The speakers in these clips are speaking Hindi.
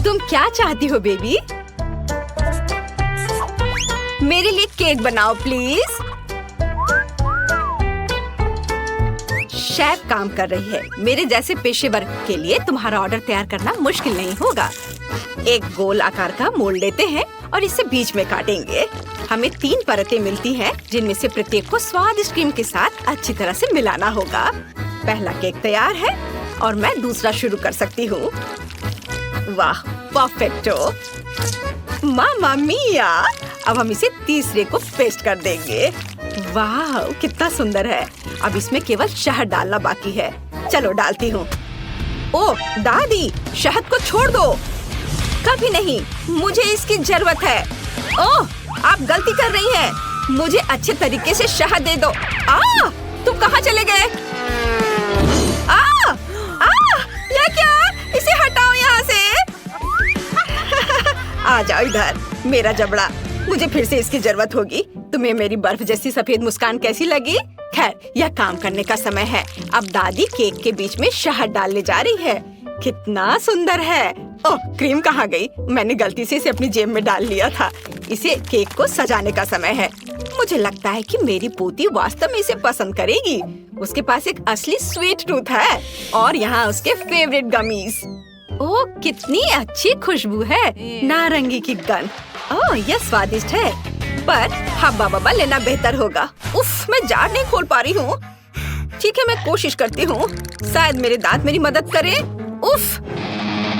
तुम क्या चाहती हो बेबी? मेरे लिए केक बनाओ प्लीज। शेफ काम कर रही है। मेरे जैसे पेशेवर के लिए तुम्हारा ऑर्डर तैयार करना मुश्किल नहीं होगा। एक गोल आकार का मोल्ड लेते हैं और इसे बीच में काटेंगे। हमें 3 परतें मिलती हैं, जिनमें से प्रत्येक को स्वादिष्ट क्रीम के साथ अच्छी तरह से मिलाना होगा। पहला केक तैयार है और मैं दूसरा शुरू कर सकती हूँ। वाह, परफेक्टो! मामा मिया! अब हम इसे तीसरे को पेस्ट कर देंगे। वाह, कितना सुंदर है। अब इसमें केवल शहद डालना बाकी है। चलो डालती हूँ। ओह दादी, शहद को छोड़ दो। कभी नहीं, मुझे इसकी जरूरत है। ओह, आप गलती कर रही हैं। मुझे अच्छे तरीके से शहद दे दो। तुम कहाँ चले गए? ये क्या? इसे हटाओ यहाँ से। आ जाओ इधर, मेरा जबड़ा। मुझे फिर से इसकी जरूरत होगी। तुम्हें मेरी बर्फ जैसी सफेद मुस्कान कैसी लगी? खैर, यह काम करने का समय है। अब दादी केक के बीच में शहद डालने जा रही है। कितना सुंदर है। ओह, क्रीम कहाँ गई? मैंने गलती से इसे अपनी जेब में डाल लिया था। इसे केक को सजाने का समय है। मुझे लगता है कि मेरी पोती वास्तव में इसे पसंद करेगी। उसके पास एक असली स्वीट टूथ है और यहाँ उसके फेवरेट गमीज। ओह, कितनी अच्छी खुशबू है। नारंगी की गंध। ओह, यह स्वादिष्ट है, पर हब्बा बब्बा लेना बेहतर होगा। उफ, मैं जार नहीं खोल पा रही हूँ। ठीक है, मैं कोशिश करती हूँ। शायद मेरे दांत मेरी मदद करें। उफ,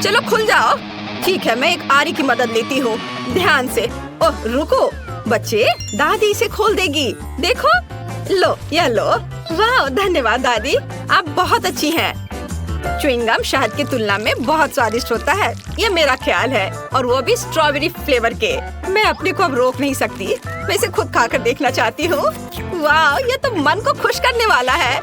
चलो खुल जाओ। ठीक है, मैं एक आरी की मदद लेती हूँ। ध्यान से। ओह, रुको बच्चे, दादी इसे खोल देगी। देखो, लो, यह लो। वाह, धन्यवाद दादी, आप बहुत अच्छी हैं। च्युइंगम शहद की तुलना में बहुत स्वादिष्ट होता है, ये मेरा ख्याल है, और वो भी स्ट्रॉबेरी फ्लेवर के। मैं अपने को अब रोक नहीं सकती। मैं इसे खुद खाकर देखना चाहती हूँ। वाह, ये तो मन को खुश करने वाला है।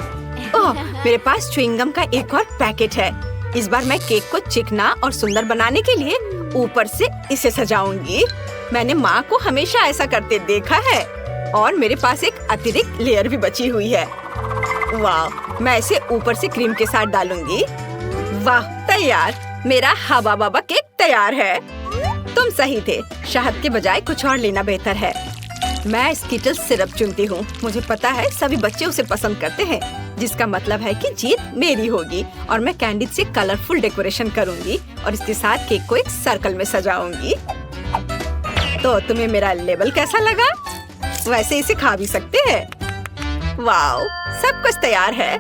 ओह, मेरे पास च्युइंगम का एक और पैकेट है। इस बार मैं केक को चिकना और सुंदर बनाने के लिए ऊपर से इसे सजाऊंगी। मैंने माँ को हमेशा ऐसा करते देखा है, और मेरे पास एक अतिरिक्त लेयर भी बची हुई है। वाह, मैं इसे ऊपर से क्रीम के साथ डालूंगी। वाह, तैयार। मेरा हवा बाबा केक तैयार है। तुम सही थे, शहद के बजाय कुछ और लेना बेहतर है। मैं स्किटल्स सिरप चुनती हूँ। मुझे पता है सभी बच्चे उसे पसंद करते हैं, जिसका मतलब है कि जीत मेरी होगी। और मैं कैंडी से कलरफुल डेकोरेशन करूंगी और इसके साथ केक को एक सर्कल में सजाऊंगी। तो तुम्हें मेरा लेबल कैसा लगा? वैसे इसे खा भी सकते हैं। वाओ, सब कुछ तैयार है।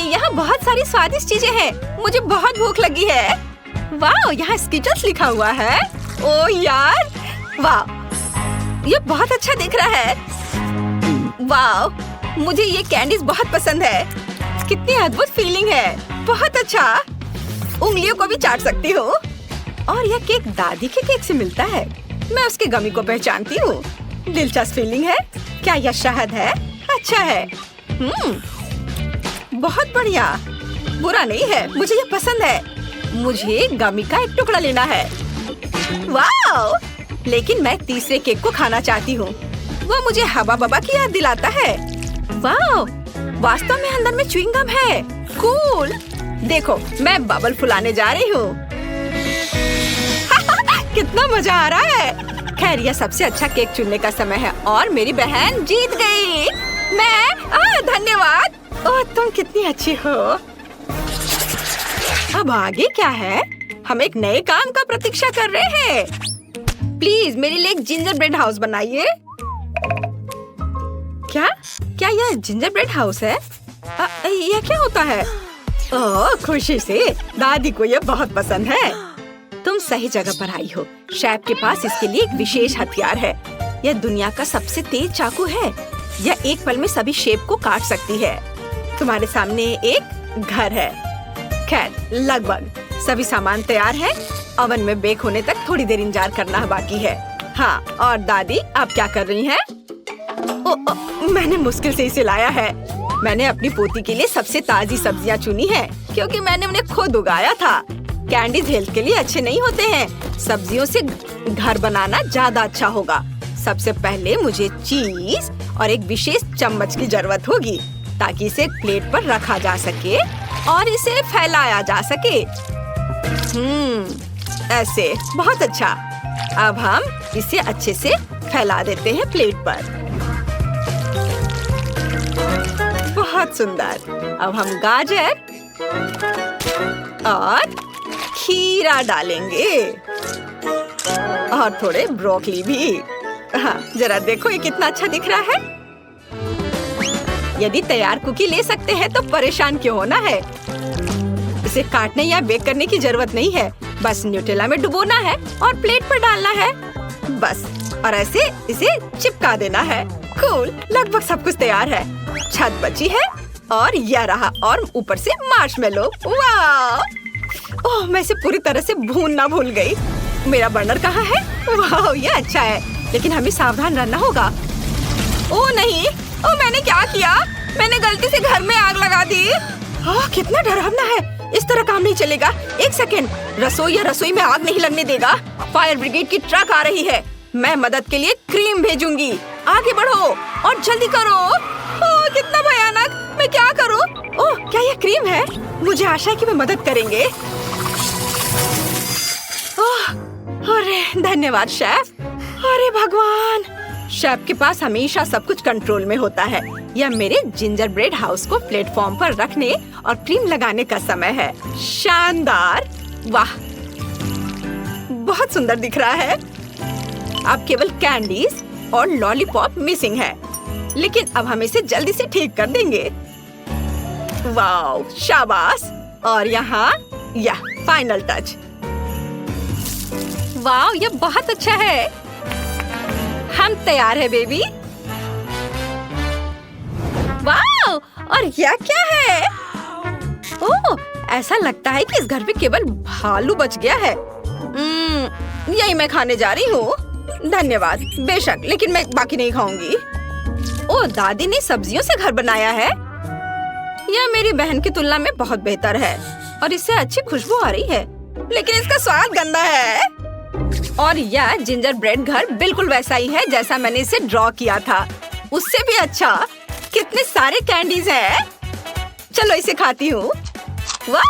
यहाँ बहुत सारी स्वादिष्ट चीजें हैं। मुझे बहुत भूख लगी है। वाओ, यहाँ स्किटल्स लिखा हुआ है। ओह यार, वाओ, ये बहुत अच्छा दिख रहा है। वाओ, मुझे ये कैंडीज बहुत पसंद है। कितनी अद्भुत फीलिंग है। बहुत अच्छा। उंगलियों को भी चाट सकती हूँ। और यह केक दादी के केक से मिलता है। मैं उसके गमी को पहचानती हूँ। दिलचस्प फीलिंग है। क्या यह शहद है? अच्छा है। बहुत बढ़िया। बुरा नहीं है, मुझे यह पसंद है। मुझे गमी का एक टुकड़ा लेना है। वाओ! लेकिन मैं तीसरे केक को खाना चाहती हूँ। वो मुझे हवा बबा की याद दिलाता है। वाओ! वास्तव में अंदर में च्युइंगम है। कूल! देखो, मैं बबल फुलाने जा रही हूँ। कितना मजा आ रहा है। खैर, यह सबसे अच्छा केक चुनने का समय है और मेरी बहन जीत गई। धन्यवाद। ओह, तुम कितनी अच्छी हो। अब आगे क्या है? हम एक नए काम का प्रतीक्षा कर रहे हैं। प्लीज मेरे लिए एक जिंजर ब्रेड हाउस बनाइए। क्या यह जिंजर ब्रेड हाउस है? यह क्या होता है? ओह, खुशी से। दादी को यह बहुत पसंद है। तुम सही जगह पर आई हो। शेफ के पास इसके लिए एक विशेष हथियार है। यह दुनिया का सबसे तेज चाकू है। यह एक पल में सभी शेप को काट सकती है। तुम्हारे सामने एक घर है। खैर, लगभग सभी सामान तैयार है। ओवन में बेक होने तक थोड़ी देर इंतजार करना बाकी है। हाँ, और दादी आप क्या कर रही हैं? मैंने मुश्किल से इसे लाया है। मैंने अपनी पोती के लिए सबसे ताजी सब्जियां चुनी हैं, क्योंकि मैंने उन्हें खुद उगाया था। कैंडीज हेल्थ के लिए अच्छे नहीं होते हैं। सब्जियों से घर बनाना ज्यादा अच्छा होगा। सबसे पहले मुझे चीज और एक विशेष चम्मच की जरूरत होगी, ताकि इसे प्लेट पर रखा जा सके और इसे फैलाया जा सके। ऐसे बहुत अच्छा। अब हम इसे अच्छे से फैला देते हैं प्लेट पर। बहुत सुंदर। अब हम गाजर और खीरा डालेंगे और थोड़े ब्रोकली भी। हाँ, जरा देखो ये कितना अच्छा दिख रहा है। यदि तैयार कुकी ले सकते हैं तो परेशान क्यों होना है। इसे काटने या बेक करने की जरूरत नहीं है, बस न्यूटेला में डुबोना है और प्लेट पर डालना है बस, और ऐसे इसे चिपका देना है। कूल, लगभग सब कुछ तैयार है। छत बची है और यह रहा, और ऊपर से मार्शमेलो। वाह! ओह, मैं इसे पूरी तरह से भूनना भूल गई। मेरा बर्नर कहाँ है? वाह, ये अच्छा है, लेकिन हमें सावधान रहना होगा। ओह नहीं, ओह मैंने क्या किया? मैंने गलती से घर में आग लगा दी। ओह, कितना डरावना है। इस तरह काम नहीं चलेगा। एक सेकेंड, रसोई में आग नहीं लगने देगा। फायर ब्रिगेड की ट्रक आ रही है। मैं मदद के लिए क्रीम भेजूंगी। आगे बढ़ो और जल्दी करो। ओह, कितना भयानक। मैं क्या करूं? ओह, क्या यह क्रीम है? मुझे आशा है कि वे मदद करेंगे। ओह, अरे धन्यवाद शेफ। अरे भगवान, शेफ के पास हमेशा सब कुछ कंट्रोल में होता है। यह मेरे जिंजर ब्रेड हाउस को प्लेटफॉर्म पर रखने और क्रीम लगाने का समय है। शानदार! वाह, बहुत सुंदर दिख रहा है। अब केवल कैंडीज और लॉलीपॉप मिसिंग है, लेकिन अब हम इसे जल्दी से ठीक कर देंगे। वाह, शाबाश! और यहाँ यह फाइनल टच। वाह, यह बहुत अच्छा है। हम तैयार है बेबी। वाह, और यह क्या है? ओह, ऐसा लगता है कि इस घर में केवल भालू बच गया है। यही मैं खाने जा रही हूँ। धन्यवाद। बेशक, लेकिन मैं बाकी नहीं खाऊंगी। ओह, दादी ने सब्जियों से घर बनाया है। यह मेरी बहन की तुलना में बहुत बेहतर है और इससे अच्छी खुशबू आ रही है, लेकिन इसका स्वाद गंदा है। और यह जिंजर ब्रेड घर बिल्कुल वैसा ही है जैसा मैंने इसे ड्रॉ किया था, उससे भी अच्छा। कितने सारे कैंडीज हैं। चलो इसे खाती हूँ। वाह,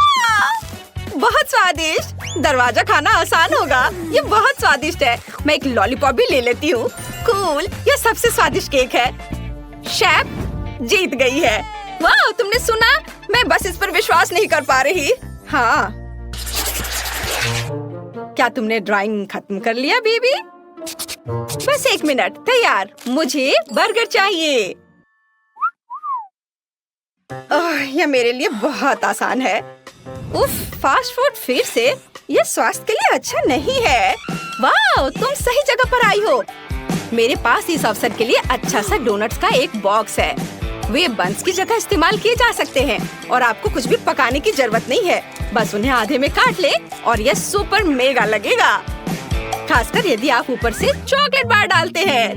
बहुत स्वादिष्ट। दरवाजा खाना आसान होगा। ये बहुत स्वादिष्ट है। मैं एक लॉलीपॉप भी ले लेती हूँ। कूल, यह सबसे स्वादिष्ट केक है। शेफ जीत गई है। वाह, तुमने सुना? मैं बस इस पर विश्वास नहीं कर पा रही। हाँ, क्या तुमने ड्राइंग खत्म कर लिया बेबी? बस 1 मिनट। तैयार। मुझे बर्गर चाहिए। यह मेरे लिए बहुत आसान है। उफ, फास्ट फूड फिर से? यह स्वास्थ्य के लिए अच्छा नहीं है। वाह, तुम सही जगह पर आई हो। मेरे पास इस अवसर के लिए अच्छा सा डोनट्स का एक बॉक्स है। वे बंस की जगह इस्तेमाल किए जा सकते हैं और आपको कुछ भी पकाने की जरूरत नहीं है। बस उन्हें आधे में काट ले और यह सुपर मेगा लगेगा, खासकर यदि आप ऊपर से चॉकलेट बार डालते हैं।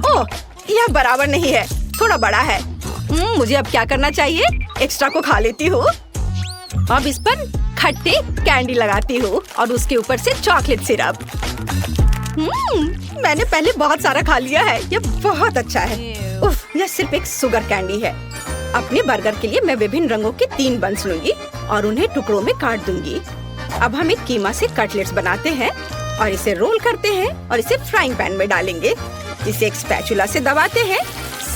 ओह, यह बराबर नहीं है, थोड़ा बड़ा है। मुझे अब क्या करना चाहिए? एक्स्ट्रा को खा लेती हूँ। अब इस पर खट्टे कैंडी लगाती हूँ और उसके ऊपर से चॉकलेट सिरप। मैंने पहले बहुत सारा खा लिया है। यह बहुत अच्छा है। उफ, यह सिर्फ एक शुगर कैंडी है। अपने बर्गर के लिए मैं विभिन्न रंगों के 3 बंस लूंगी और उन्हें टुकड़ों में काट दूंगी। अब हम एक कीमा से कटलेट्स बनाते हैं और इसे रोल करते हैं और इसे फ्राइंग पैन में डालेंगे। इसे एक स्पैचुला से दबाते हैं।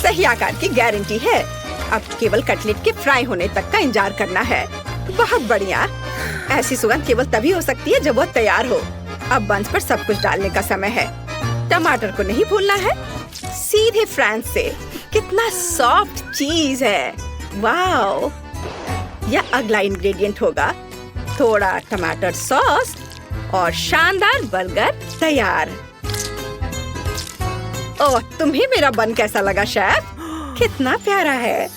सही आकार की गारंटी है। अब केवल कटलेट के फ्राई होने तक का इंतजार करना है। बहुत बढ़िया। ऐसी सुगंध केवल तभी हो सकती है जब वह तैयार हो। अब बंस पर सब कुछ डालने का समय है। टमाटर को नहीं भूलना है। सीधे फ्रांस से। कितना सॉफ्ट चीज है। वाओ, यह अगला इंग्रेडिएंट होगा। थोड़ा टमाटर सॉस और शानदार बर्गर तैयार। ओह, तुम्हें मेरा बन कैसा लगा शेफ? कितना प्यारा है।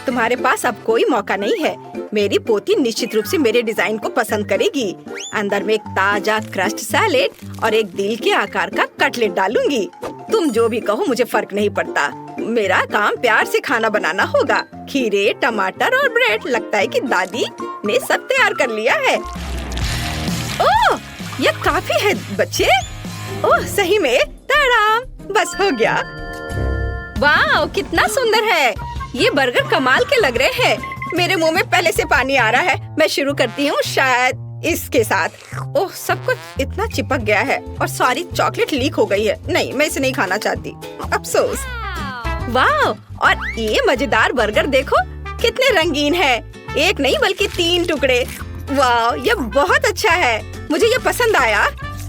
तुम्हारे पास अब कोई मौका नहीं है। मेरी पोती निश्चित रूप से मेरे डिजाइन को पसंद करेगी। अंदर में एक ताजा क्रस्ट सैलेड और एक दिल के आकार का कटलेट डालूंगी। तुम जो भी कहो, मुझे फर्क नहीं पड़ता। मेरा काम प्यार से खाना बनाना होगा। खीरे, टमाटर और ब्रेड। लगता है कि दादी ने सब तैयार कर लिया है। ओह, यह काफी है बच्चे। ओह, सही में ताराम, बस हो गया। वाह, कितना सुंदर है। ये बर्गर कमाल के लग रहे हैं। मेरे मुंह में पहले से पानी आ रहा है। मैं शुरू करती हूँ शायद इसके साथ। ओह, सब कुछ इतना चिपक गया है और सारी चॉकलेट लीक हो गई है। नहीं, मैं इसे नहीं खाना चाहती, अफसोस। वाह, और ये मजेदार बर्गर देखो कितने रंगीन है। एक नहीं बल्कि 3 टुकड़े। वाह, ये बहुत अच्छा है, मुझे ये पसंद आया।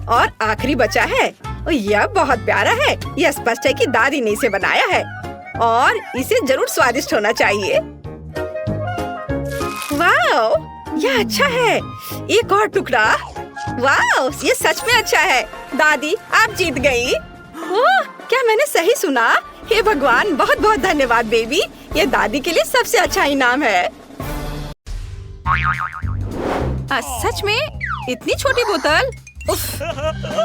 और आखिरी बचा है, और यह बहुत प्यारा है। यह स्पष्ट है कि दादी ने इसे बनाया है और इसे जरूर स्वादिष्ट होना चाहिए। वाह, यह अच्छा है। एक और टुकड़ा। वाह, ये सच में अच्छा है। दादी, आप जीत गई। ओह, क्या मैंने सही सुना? हे भगवान, बहुत बहुत धन्यवाद बेबी। ये दादी के लिए सबसे अच्छा इनाम है। सच में? इतनी छोटी बोतल? उफ,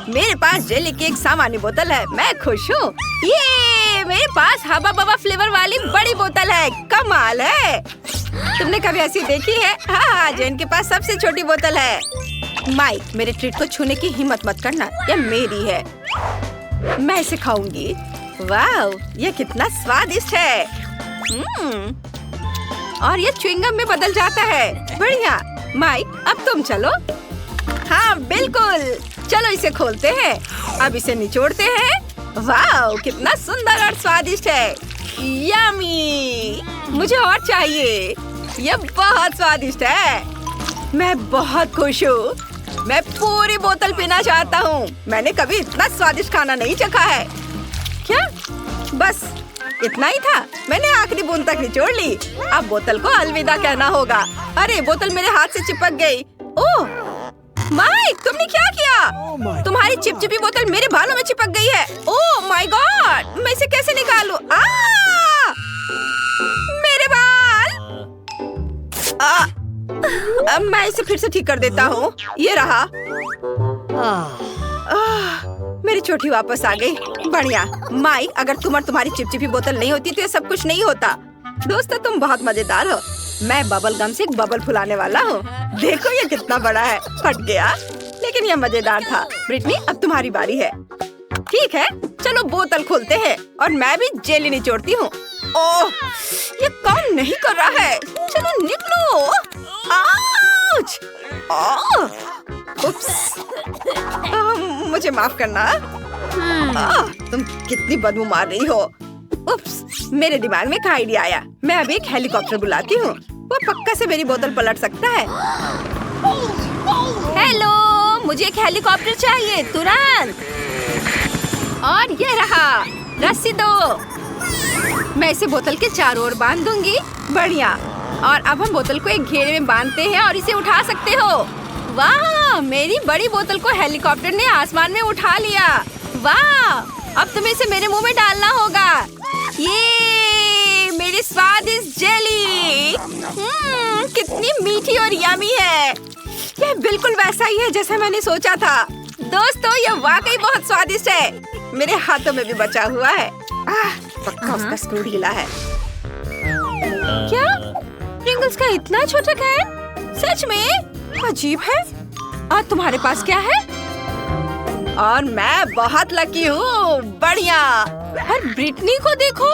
मेरे पास जेली की एक सामान्य बोतल है। मैं खुश हूँ। ये मेरे पास हबा बबा फ्लेवर वाली बड़ी बोतल है। कमाल है। तुमने कभी ऐसी देखी है? हाँ, जेन के पास सबसे छोटी बोतल है। माइक, मेरे ट्रीट को छूने की हिम्मत मत करना, यह मेरी है। मैं इसे खाऊंगी। वाह, यह कितना स्वादिष्ट है। और ये च्युइंगम में बदल जाता है। बढ़िया। माइक, अब तुम चलो। हाँ बिल्कुल, चलो इसे खोलते हैं। अब इसे निचोड़ते हैं। वाह, कितना सुंदर और स्वादिष्ट है। यम्मी, मुझे और चाहिए। यह बहुत स्वादिष्ट है। मैं बहुत खुश हूँ। मैं पूरी बोतल पीना चाहता हूँ। मैंने कभी इतना स्वादिष्ट खाना नहीं चखा है। क्या? बस इतना ही था? मैंने आखिरी बूंद तक निचोड़ ली। अब बोतल को अलविदा कहना होगा। अरे, बोतल मेरे हाथ से चिपक गई। ओह माइक, तुमने क्या किया? तुम्हारी चिपचिपी बोतल मेरे बालों में चिपक गई है। ओह माय गॉड, मैं इसे कैसे निकालूं? मेरे बाल। अब मैं इसे फिर से ठीक कर देता हूँ। ये रहा। मेरी चोटी वापस आ गई। बढ़िया। माइक, अगर तुम और तुम्हारी चिपचिपी बोतल नहीं होती तो ये सब कुछ नहीं होता। दोस्तों, तुम बहुत मजेदार हो। मैं बबल गम से एक बबल फुलाने वाला हूँ। देखो ये कितना बड़ा है। फट गया, लेकिन यह मजेदार था। ब्रिटनी, अब तुम्हारी बारी है। ठीक है, चलो बोतल खोलते हैं और मैं भी जेली निचोड़ती हूँ। ओह, ये काम नहीं कर रहा है। चलो निकलो। आउच! उप्स। मुझे माफ करना। तुम कितनी बदबू मार रही हो। उप्स, मेरे दिमाग में एक आइडिया आया। मैं अभी एक हेलीकॉप्टर बुलाती हूँ। वो पक्का से मेरी बोतल पलट सकता है। हेलो, मुझे एक हेलीकॉप्टर चाहिए तुरंत। और ये रहा, रस्सी दो। मैं इसे बोतल के चारों ओर बांध दूंगी। बढ़िया। और अब हम बोतल को एक घेरे में बांधते हैं और इसे उठा सकते हो। वाह, मेरी बड़ी बोतल को हेलीकॉप्टर ने आसमान में उठा लिया। वाह, अब तुम्हें इसे मेरे मुंह में डालना होगा। ये मेरी स्वादिष्ट जेली। कितनी मीठी और यमी है। यह बिल्कुल वैसा ही है जैसा मैंने सोचा था। दोस्तों, यह वाकई बहुत स्वादिष्ट है। मेरे हाथों में भी बचा हुआ है। पक्का उसका स्क्रू ढीला है। क्या? प्रिंगल्स का इतना छोटा कैन? सच में अजीब है। और तुम्हारे पास क्या है? और मैं बहुत लकी हूँ। बढ़िया। और ब्रिटनी को देखो,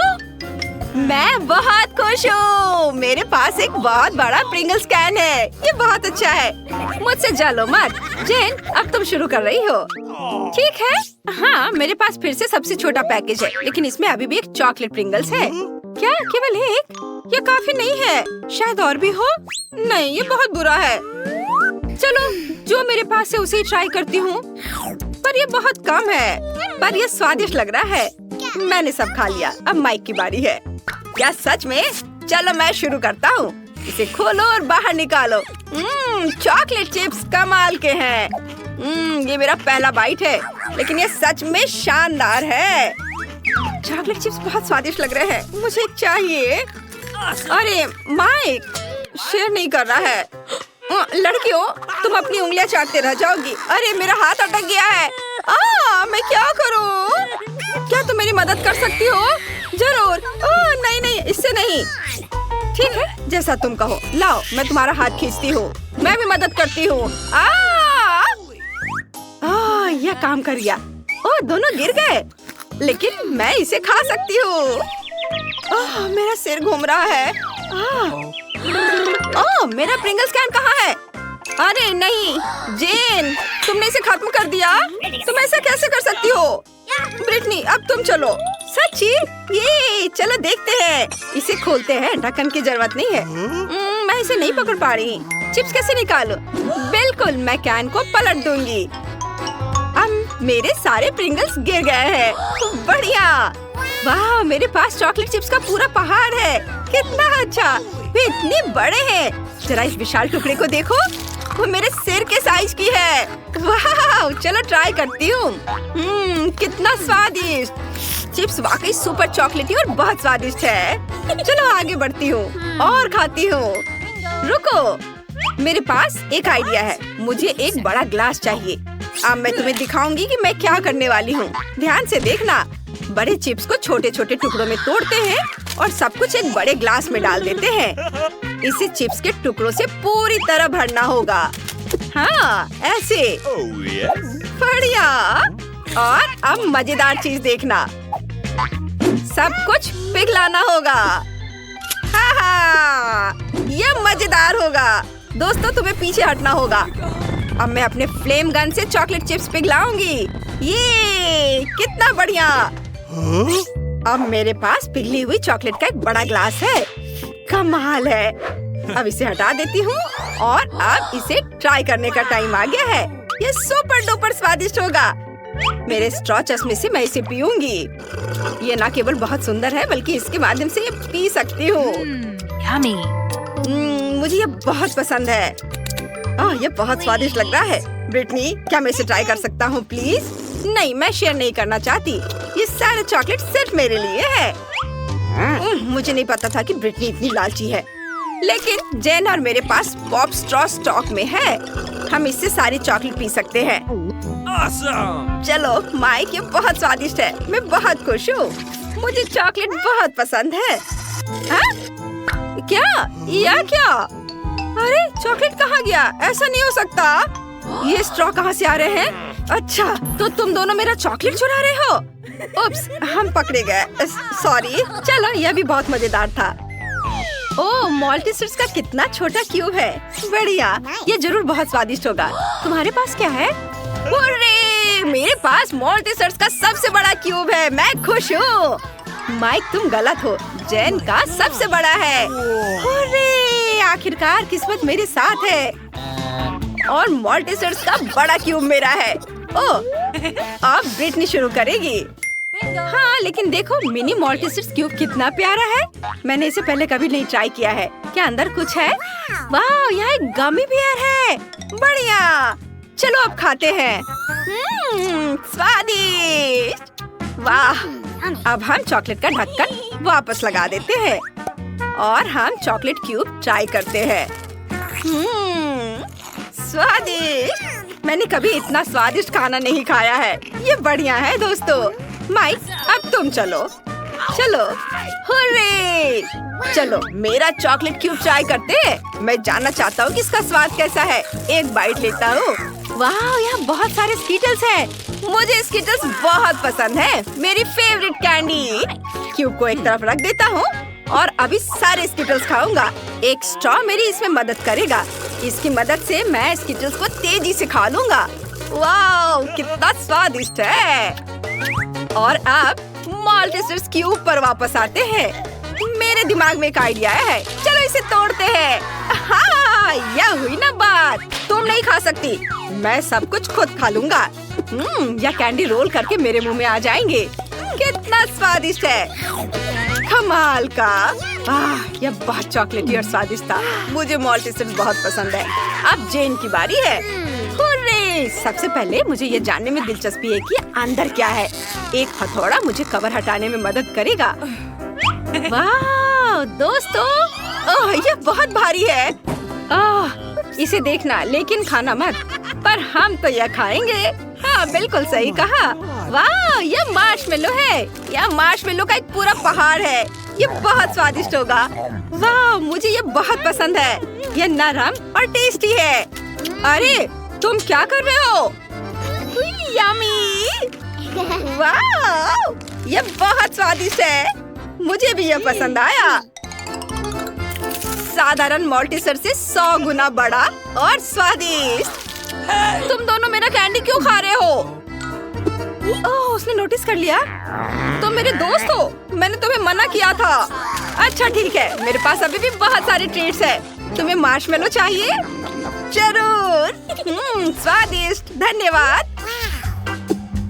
मैं बहुत खुश हूँ। मेरे पास एक बहुत बड़ा प्रिंगल्स कैन है। ये बहुत अच्छा है। मुझसे जलो मत। जेन, अब तुम शुरू कर रही हो। ठीक है। हाँ, मेरे पास फिर से सबसे छोटा पैकेज है, लेकिन इसमें अभी भी एक चॉकलेट प्रिंगल्स है। क्या केवल एक? ये काफी नहीं है। शायद और भी हो। नहीं, ये बहुत बुरा है। चलो, जो मेरे पास है उसे ही ट्राई करती हूँ। पर ये बहुत कम है। पर ये स्वादिष्ट लग रहा है। मैंने सब खा लिया। अब माइक की बारी है। क्या सच में? चलो मैं शुरू करता हूँ। इसे खोलो और बाहर निकालो। चॉकलेट चिप्स कमाल के हैं। ये मेरा पहला बाइट है, लेकिन ये सच में शानदार है। चॉकलेट चिप्स बहुत स्वादिष्ट लग रहे हैं। मुझे चाहिए। अरे माइक, शेयर नहीं कर रहा है। लड़कियों, तुम अपनी उंगलियां चाटते रह जाओगी। अरे मेरा हाथ अटक गया है। मैं क्या करूं? क्या तुम मेरी मदद कर सकती हो? जरूर। नहीं, इससे नहीं। ठीक है, जैसा तुम कहो। लाओ, मैं तुम्हारा हाथ खींचती हूँ। मैं भी मदद करती हूँ। यह काम कर गया। दोनों गिर गए, लेकिन मैं इसे खा सकती हूँ। मेरा सिर घूम रहा है। ओह, मेरा प्रिंगल्स कैन कहाँ है? अरे नहीं, जेन, तुमने इसे खत्म कर दिया। तुम ऐसा कैसे कर सकती हो? ब्रिटनी, अब तुम चलो। सच्ची? ये चलो देखते हैं। इसे खोलते हैं, ढक्कन की जरूरत नहीं है। मैं इसे नहीं पकड़ पा रही। चिप्स कैसे निकालूं? बिल्कुल, मैं कैन को पलट दूंगी। अब मेरे सारे प्रिंगल्स गिर गए हैं। बढ़िया। वाह, मेरे पास चॉकलेट चिप्स का पूरा पहाड़ है। कितना अच्छा। वे इतने बड़े हैं। जरा इस विशाल टुकड़े को देखो, वो मेरे सिर के साइज की है। वाह, चलो ट्राई करती हूँ। कितना स्वादिष्ट। चिप्स वाकई सुपर चॉकलेटी और बहुत स्वादिष्ट है। चलो आगे बढ़ती हूँ और खाती हूँ। रुको, मेरे पास एक आइडिया है। मुझे एक बड़ा ग्लास चाहिए। अब मैं तुम्हें दिखाऊंगी कि मैं क्या करने वाली हूँ। ध्यान से देखना। बड़े चिप्स को छोटे छोटे टुकड़ों में तोड़ते हैं और सब कुछ एक बड़े ग्लास में डाल देते हैं। इसे चिप्स के टुकड़ों से पूरी तरह भरना होगा। हाँ, ऐसे। बढ़िया। और अब मजेदार चीज देखना। सब कुछ पिघलाना होगा। हाँ, ये मजेदार होगा। दोस्तों, तुम्हें पीछे हटना होगा। अब मैं अपने फ्लेम गन से चॉकलेट चिप्स पिघलाऊंगी। ये कितना बढ़िया। अब मेरे पास पिघली हुई चॉकलेट का एक बड़ा ग्लास है। कमाल है। अब इसे हटा देती हूँ और अब इसे ट्राई करने का टाइम आ गया है। ये सुपर डुपर स्वादिष्ट होगा। मेरे स्ट्रॉ चश्मे से मैं इसे पीऊंगी। ये न केवल बहुत सुंदर है, बल्कि इसके माध्यम से ये पी सकती हूँ। मुझे ये बहुत पसंद है। ये बहुत स्वादिष्ट लग रहा है। ब्रिटनी, क्या मैं इसे ट्राई कर सकता हूँ प्लीज? नहीं, मैं शेयर नहीं करना चाहती। ये सारे चॉकलेट सिर्फ मेरे लिए है। मुझे नहीं पता था कि ब्रिटनी इतनी लालची है। लेकिन जेन और मेरे पास पॉप स्ट्रॉ स्टॉक में है। हम इससे सारी चॉकलेट पी सकते हैं। awesome! चलो माइक, ये बहुत स्वादिष्ट है। मैं बहुत खुश हूँ। मुझे चॉकलेट बहुत पसंद है। क्या? या क्या? अरे, चॉकलेट कहाँ गया? ऐसा नहीं हो सकता। ये स्ट्रॉ कहाँ से आ रहे हैं? अच्छा, तो तुम दोनों मेरा चॉकलेट चुरा रहे हो? उप्स, हम पकड़े गए। सॉरी। चलो, यह भी बहुत मजेदार था। ओह, मॉल्टीसर्स का कितना छोटा क्यूब है। बढ़िया, ये जरूर बहुत स्वादिष्ट होगा। तुम्हारे पास क्या है? अरे, मेरे पास मॉल्टीसर्स का सबसे बड़ा क्यूब है। मैं खुश हूँ। माइक, तुम गलत हो। जेन का सबसे बड़ा है। अरे, आखिरकार किस्मत मेरे साथ है और मॉल्टीसर्स का बड़ा क्यूब मेरा है। ओह, अब ब्रिटनी शुरू करेगी। हाँ, लेकिन देखो मिनी मॉल्टीसर्स क्यूब कितना प्यारा है। मैंने इसे पहले कभी नहीं ट्राई किया है। क्या अंदर कुछ है? वाह, यहाँ एक गमी बियर है। बढ़िया। चलो अब खाते हैं। स्वादिष्ट। वाह। अब हम चॉकलेट का ढक्कन वापस लगा देते हैं और हम चॉकलेट क्यूब ट्राई करते हैं। स्वादिष्ट। मैंने कभी इतना स्वादिष्ट खाना नहीं खाया है। ये बढ़िया है दोस्तों। माइक, अब तुम चलो। चलो, हुर्रे! चलो, मेरा चॉकलेट क्यूब ट्राई करते हैं। मैं जानना चाहता हूँ कि इसका स्वाद कैसा है। एक बाइट लेता हूँ। वाह, यहाँ बहुत सारे स्कीटल्स हैं। मुझे स्कीटल्स बहुत पसंद है। मेरी फेवरेट कैंडी। क्यूब को एक तरफ रख देता हूँ और अभी सारे स्कीटल्स खाऊंगा। एक स्ट्रॉ मेरी इसमें मदद करेगा। इसकी मदद से मैं स्कीटल्स को तेजी से खा लूंगा। वाह, कितना स्वादिष्ट है। और अब मॉल्टीसर्स क्यूब पर वापस आते हैं। मेरे दिमाग में एक आइडिया है। चलो इसे तोड़ते हैं। हाँ, यह हुई ना बात। तुम नहीं खा सकती। मैं सब कुछ खुद खा लूंगा। यह कैंडी रोल करके मेरे मुंह में आ जाएंगे। कितना स्वादिष्ट है। कमाल का। यह बहुत चॉकलेटी और स्वादिष्ट था। मुझे मॉल्टीसर्स बहुत पसंद है। अब जेन की बारी है। हुर्रे! सबसे पहले मुझे ये जानने में दिलचस्पी है कि अंदर क्या है। एक हथौड़ा मुझे कवर हटाने में मदद करेगा। वाह दोस्तों, ये बहुत भारी है। इसे देखना, लेकिन खाना मत। पर हम तो यह खाएंगे। हाँ, बिल्कुल सही कहा। वाह, यह मार्शमेलो है। यह मार्शमेलो का एक पूरा पहाड़ है। ये बहुत स्वादिष्ट होगा। वाह, मुझे ये बहुत पसंद है। यह नरम और टेस्टी है। अरे, तुम क्या कर रहे हो? यम्मी! वाह, यह बहुत स्वादिष्ट है। मुझे भी यह पसंद आया। साधारण मॉल्टीसर से 100 गुना बड़ा और स्वादिष्ट। तुम दोनों मेरा कैंडी क्यों खा रहे हो? ओह, उसने नोटिस कर लिया। तुम मेरे दोस्त हो, मैंने तुम्हें मना किया था। अच्छा ठीक है, मेरे पास अभी भी बहुत सारे ट्रीट्स हैं। तुम्हें मार्शमेलो चाहिए? जरूर। स्वादिष्ट, धन्यवाद।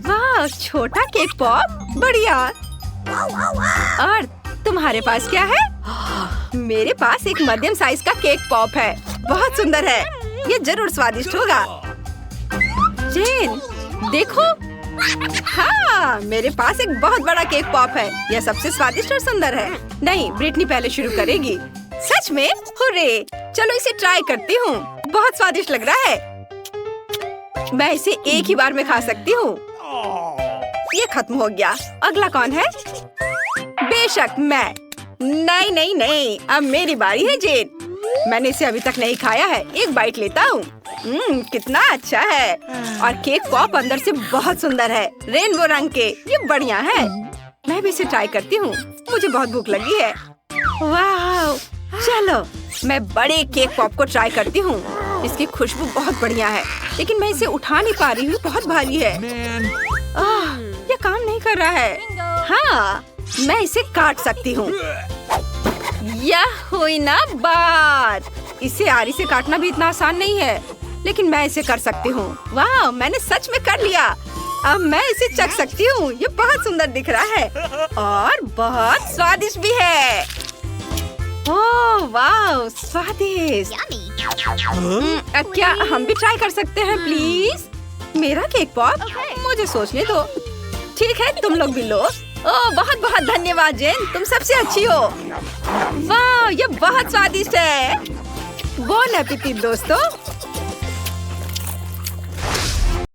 वाह, छोटा केक पॉप, बढ़िया। और तुम्हारे पास क्या है? मेरे पास एक मध्यम साइज का केक पॉप है, बहुत सुंदर है। ये जरूर स्वादिष्ट होगा। जेन, देखो। हाँ, मेरे पास एक बहुत बड़ा केक पॉप है। यह सबसे स्वादिष्ट और सुंदर है। नहीं, ब्रिटनी पहले शुरू करेगी। सच में? हुर्रे! चलो इसे ट्राई करती हूँ। बहुत स्वादिष्ट लग रहा है। मैं इसे एक ही बार में खा सकती हूँ। ये खत्म हो गया। अगला कौन है? बेशक मैं। नहीं नहीं नहीं, अब मेरी बारी है जेन। मैंने इसे अभी तक नहीं खाया है। एक बाइट लेता हूँ। कितना अच्छा है। और केक पॉप अंदर से बहुत सुंदर है, रेनबो रंग के। ये बढ़िया है। मैं भी इसे ट्राई करती हूँ। मुझे बहुत भूख लगी है। वाह! चलो, मैं बड़े केक पॉप को ट्राई करती हूँ। इसकी खुशबू बहुत बढ़िया है, लेकिन मैं इसे उठा नहीं पा रही हूँ। बहुत भारी है। ये काम नहीं कर रहा है। हाँ, मैं इसे काट सकती हूँ। यह हुई ना बात। इसे आरी से काटना भी इतना आसान नहीं है, लेकिन मैं इसे कर सकती हूँ। वाह, मैंने सच में कर लिया। अब मैं इसे चख सकती हूँ। ये बहुत सुंदर दिख रहा है और बहुत स्वादिष्ट भी है। ओह वाह, स्वादिष्ट। अब क्या हम भी ट्राई कर सकते हैं प्लीज? मेरा केक पॉप? मुझे सोचने दो। ठीक है, तुम लोग भी लो। ओह, बहुत बहुत धन्यवाद जेन, तुम सबसे अच्छी हो। वाह, ये बहुत स्वादिष्ट है। बोन एपेटिट दोस्तों।